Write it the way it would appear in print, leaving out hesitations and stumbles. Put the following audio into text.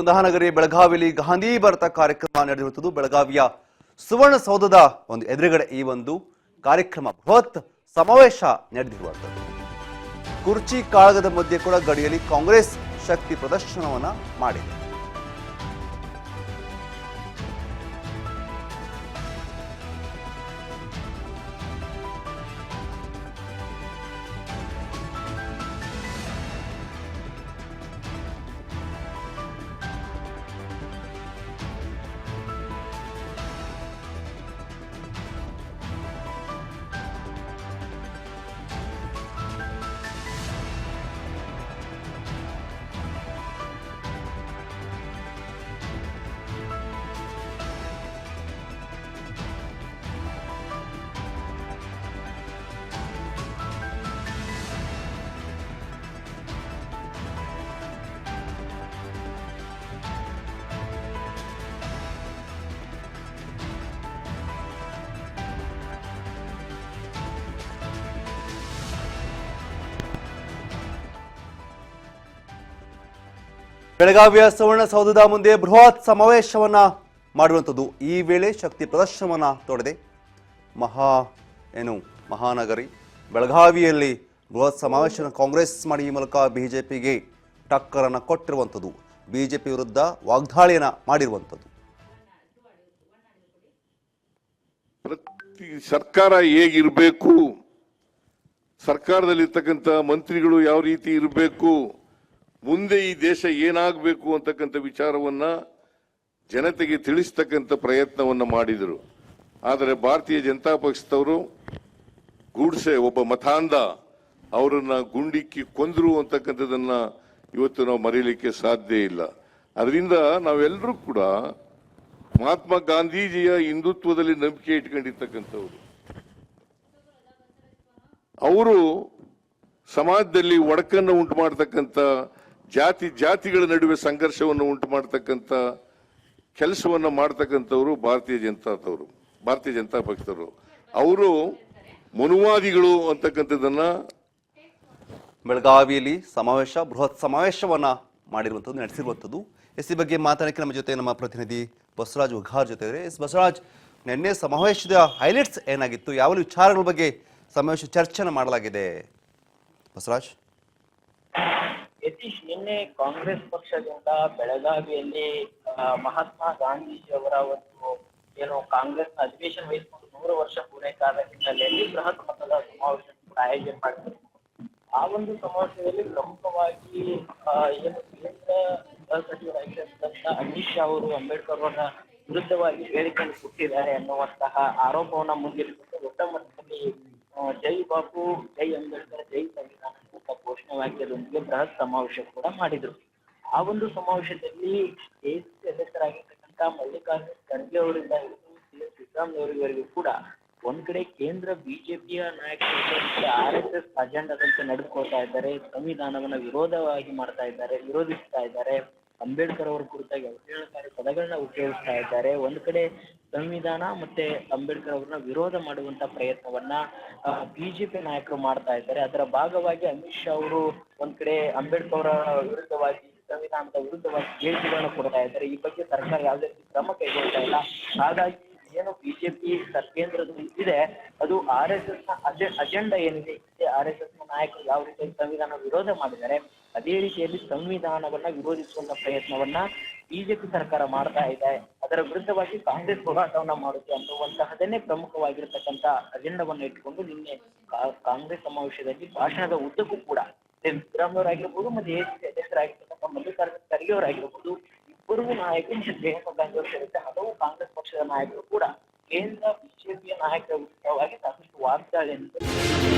ಮಹಾನಗರಿ ಬೆಳಗಾವಿಯಲ್ಲಿ ಗಾಂಧಿ ಭಾರತ ಕಾರ್ಯಕ್ರಮ ನಡೆದಿರುತ್ತದೆ. ಬೆಳಗಾವಿಯ ಸುವರ್ಣಸೌಧದ ಒಂದು ಎದುರುಗಡೆ ಈ ಒಂದು ಕಾರ್ಯಕ್ರಮ ಬೃಹತ್ ಸಮಾವೇಶ ನಡೆದಿರುವಂಥದ್ದು. ಕುರ್ಚಿ ಕಾಳಗದ ಮಧ್ಯೆ ಕೂಡ ಗಡಿಯಲ್ಲಿ ಕಾಂಗ್ರೆಸ್ ಶಕ್ತಿ ಪ್ರದರ್ಶನವನ್ನ ಮಾಡಿದೆ. ಬೆಳಗಾವಿಯ ಸುವರ್ಣಸೌಧದ ಮುಂದೆ ಬೃಹತ್ ಸಮಾವೇಶವನ್ನ ಮಾಡುವಂಥದ್ದು. ಈ ವೇಳೆ ಶಕ್ತಿ ಪ್ರದರ್ಶನವನ್ನ ತೋರಿದೆ. ಮಹಾನಗರಿ ಬೆಳಗಾವಿಯಲ್ಲಿ ಬೃಹತ್ ಸಮಾವೇಶ ಕಾಂಗ್ರೆಸ್ ಮಾಡಿ ಈ ಮೂಲಕ ಬಿಜೆಪಿಗೆ ಟಕ್ಕರನ್ನ ಕೊಟ್ಟಿರುವಂಥದ್ದು. ಬಿಜೆಪಿ ವಿರುದ್ಧ ವಾಗ್ದಾಳಿಯನ್ನ ಮಾಡಿರುವಂಥದ್ದು. ಸರ್ಕಾರ ಹೇಗಿರಬೇಕು, ಸರ್ಕಾರದಲ್ಲಿರ್ತಕ್ಕಂಥ ಮಂತ್ರಿಗಳು ಯಾವ ರೀತಿ ಇರಬೇಕು, ಮುಂದೆ ಈ ದೇಶ ಏನಾಗಬೇಕು ಅಂತಕ್ಕಂಥ ವಿಚಾರವನ್ನ ಜನತೆಗೆ ತಿಳಿಸ್ತಕ್ಕಂಥ ಪ್ರಯತ್ನವನ್ನ ಮಾಡಿದರು. ಆದರೆ ಭಾರತೀಯ ಜನತಾ ಪಕ್ಷದವರು ಗೂಡ್ಸೆ ಒಬ್ಬ ಮತಾಂಧ ಅವರನ್ನ ಗುಂಡಿಕ್ಕಿ ಕೊಂದ್ರು ಅಂತಕ್ಕಂಥದನ್ನ ಇವತ್ತು ನಾವು ಮರೀಲಿಕ್ಕೆ ಸಾಧ್ಯ ಇಲ್ಲ. ಅದರಿಂದ ನಾವೆಲ್ಲರೂ ಕೂಡ ಮಹಾತ್ಮ ಗಾಂಧೀಜಿಯ ಹಿಂದುತ್ವದಲ್ಲಿ ನಂಬಿಕೆ ಇಟ್ಕೊಂಡಿರ್ತಕ್ಕಂಥವ್ರು. ಅವರು ಸಮಾಜದಲ್ಲಿ ಒಡಕನ್ನು ಉಂಟು ಮಾಡತಕ್ಕಂಥ ಜಾತಿಗಳ ನಡುವೆ ಸಂಘರ್ಷವನ್ನು ಉಂಟು ಮಾಡತಕ್ಕಂಥ ಕೆಲಸವನ್ನ ಮಾಡತಕ್ಕಂಥವ್ರು ಭಾರತೀಯ ಜನತಾ ಪಕ್ಷದವರು. ಅವರು ಮನುವಾದಿಗಳು ಅಂತಕ್ಕಂಥದ್ದನ್ನ ಬೆಳಗಾವಿಯಲ್ಲಿ ಬೃಹತ್ ಸಮಾವೇಶವನ್ನ ಮಾಡಿರುವಂಥದ್ದು, ನಡೆಸಿರುವಂಥದ್ದು. ಈ ಬಗ್ಗೆ ಮಾತನಾಡಕ್ಕೆ ನಮ್ಮ ಜೊತೆ ನಮ್ಮ ಪ್ರತಿನಿಧಿ ಬಸವರಾಜ್ ಉಘಾರ್ ಜೊತೆ ಇದ್ದಾರೆ. ಬಸವರಾಜ್, ನಿನ್ನೆ ಸಮಾವೇಶದ ಹೈಲೈಟ್ಸ್ ಏನಾಗಿತ್ತು? ಯಾವ ವಿಚಾರಗಳ ಬಗ್ಗೆ ಸಮಾವೇಶ ಚರ್ಚೆನ ಮಾಡಲಾಗಿದೆ? ಬಸವರಾಜ್, ಯತೀಶ್, ನಿನ್ನೆ ಕಾಂಗ್ರೆಸ್ ಪಕ್ಷದಿಂದ ಬೆಳಗಾವಿಯಲ್ಲಿ ಮಹಾತ್ಮ ಗಾಂಧೀಜಿ ಅವರ ಒಂದು ಕಾಂಗ್ರೆಸ್ ಅಧಿವೇಶನ ವಹಿಸಿಕೊಂಡು 100 ವರ್ಷ ಪೂರೈಕಾದ ಹಿನ್ನೆಲೆಯಲ್ಲಿ ಬೃಹತ್ ಮಟ್ಟದ ಸಮಾವೇಶ ಆಯೋಜನೆ ಮಾಡಿದ್ರು. ಆ ಒಂದು ಸಮಾವೇಶದಲ್ಲಿ ಪ್ರಮುಖವಾಗಿ ಕೇಂದ್ರ ಗೃಹ ಸಚಿವರಾಗಿರುವಂತಹ ಅಮಿತ್ ಶಾ ಅವರು ಅಂಬೇಡ್ಕರ್ ಅವರ ವಿರುದ್ಧವಾಗಿ ಹೇಳಿಕೆಯನ್ನು ಕೊಟ್ಟಿದ್ದಾರೆ ಅನ್ನುವಂತಹ ಆರೋಪವನ್ನ ಮುಂದಿಟ್ಟುಕೊಂಡು ದೊಡ್ಡ ಮಟ್ಟದಲ್ಲಿ ಜೈ ಬಾಪು, ಜೈ ಅಂಬೇಡ್ಕರ್, ಜೈ ಸಂವಿಧಾನ ಘೋಷಣೆ ವಾಕ್ಯದೊಂದಿಗೆ ಬೃಹತ್ ಸಮಾವೇಶ ಕೂಡ ಮಾಡಿದ್ರು. ಆ ಒಂದು ಸಮಾವೇಶದಲ್ಲಿ ಎಸಿಸಿ ಅಧ್ಯಕ್ಷರಾಗಿರ್ತಕ್ಕಂಥ ಮಲ್ಲಿಕಾರ್ಜುನ ಖರ್ಗೆ ಅವರಿಂದ ಸಿದ್ದರಾಮಯ್ಯವರೆಗೂ ಕೂಡ ಒಂದ್ ಕಡೆ ಕೇಂದ್ರ ಬಿಜೆಪಿಯ ನಾಯಕರು RSS ಅಜೆಂಡಾದಂತೆ ನಡೆದುಕೊಳ್ತಾ ಇದ್ದಾರೆ, ಸಂವಿಧಾನವನ್ನ ವಿರೋಧಿಸ್ತಾ ಇದ್ದಾರೆ, ಅಂಬೇಡ್ಕರ್ ಅವರ ಕುರಿತಾಗಿ ಅವಹೇಳನಕಾರಿ ಪದಗಳನ್ನ ಉಪಯೋಗಿಸ್ತಾ ಇದ್ದಾರೆ. ಒಂದ್ ಕಡೆ ಸಂವಿಧಾನ ಮತ್ತೆ ಅಂಬೇಡ್ಕರ್ ಅವ್ರನ್ನ ವಿರೋಧ ಮಾಡುವಂತ ಪ್ರಯತ್ನವನ್ನ ಬಿಜೆಪಿ ನಾಯಕರು ಮಾಡ್ತಾ ಇದ್ದಾರೆ. ಅದರ ಭಾಗವಾಗಿ ಅಮಿತ್ ಶಾ ಅವರು ಒಂದ್ ಕಡೆ ಅಂಬೇಡ್ಕರ್ ಅವರ ವಿರುದ್ಧವಾಗಿ, ಸಂವಿಧಾನದ ವಿರುದ್ಧವಾಗಿ ಹೇಳಿಕೆಗಳನ್ನ ಕೊಡ್ತಾ ಇದ್ದಾರೆ. ಈ ಬಗ್ಗೆ ಸರ್ಕಾರ ಯಾವುದೇ ಕ್ರಮ ಕೈಗೊಳ್ತಾ ಇಲ್ಲ. ಹಾಗಾಗಿ ಏನು ಬಿಜೆಪಿ ಕೇಂದ್ರದಲ್ಲಿ ಇದೆ ಅದು RSS ನ ಅಜೆಂಡಾ ಏನಿದೆ, RSS ನ ನಾಯಕರು ಯಾವ ರೀತಿಯಾಗಿ ಸಂವಿಧಾನ ವಿರೋಧ ಮಾಡಿದ್ದಾರೆ, ಅದೇ ರೀತಿಯಲ್ಲಿ ಸಂವಿಧಾನವನ್ನ ವಿರೋಧಿಸುವಂತ ಪ್ರಯತ್ನವನ್ನ ಬಿಜೆಪಿ ಸರ್ಕಾರ ಮಾಡ್ತಾ ಇದೆ. ಅದರ ವಿರುದ್ಧವಾಗಿ ಕಾಂಗ್ರೆಸ್ ಹೋರಾಟವನ್ನ ಮಾಡುತ್ತೆ ಅನ್ನುವಂತಹದನ್ನೇ ಪ್ರಮುಖವಾಗಿರ್ತಕ್ಕಂಥ ಅಜೆಂಡಾವನ್ನ ಇಟ್ಟುಕೊಂಡು ನಿನ್ನೆ ಕಾಂಗ್ರೆಸ್ ಸಮಾವೇಶದಲ್ಲಿ ಭಾಷಣದ ಉದ್ದಕ್ಕೂ ಕೂಡ ಸಿದ್ದರಾಮಯ್ಯವರಾಗಿರ್ಬೋದು ಮತ್ತೆ ಎಸಿಸಿ ಅಧ್ಯಕ್ಷರಾಗಿರ್ತಕ್ಕಂಥ ಮಲ್ಲಿಕಾರ್ಜುನ ಖರ್ಗೆ ಅವರಾಗಿರ್ಬೋದು, ಇಬ್ಬರು ನಾಯಕರು ಮತ್ತು ಪ್ರಿಯಾಂಕಾ ಗಾಂಧಿ ಅವರು ಸೇರಿದಂತೆ ಹಲವು ಕಾಂಗ್ರೆಸ್ ಪಕ್ಷದ ನಾಯಕರು ಕೂಡ ಕೇಂದ್ರ ಬಿಜೆಪಿಯ ನಾಯಕರ ವಿರುದ್ಧವಾಗಿ ಸಾಕಷ್ಟು ವಾಗ್ದಾಳಿಯನ್ನು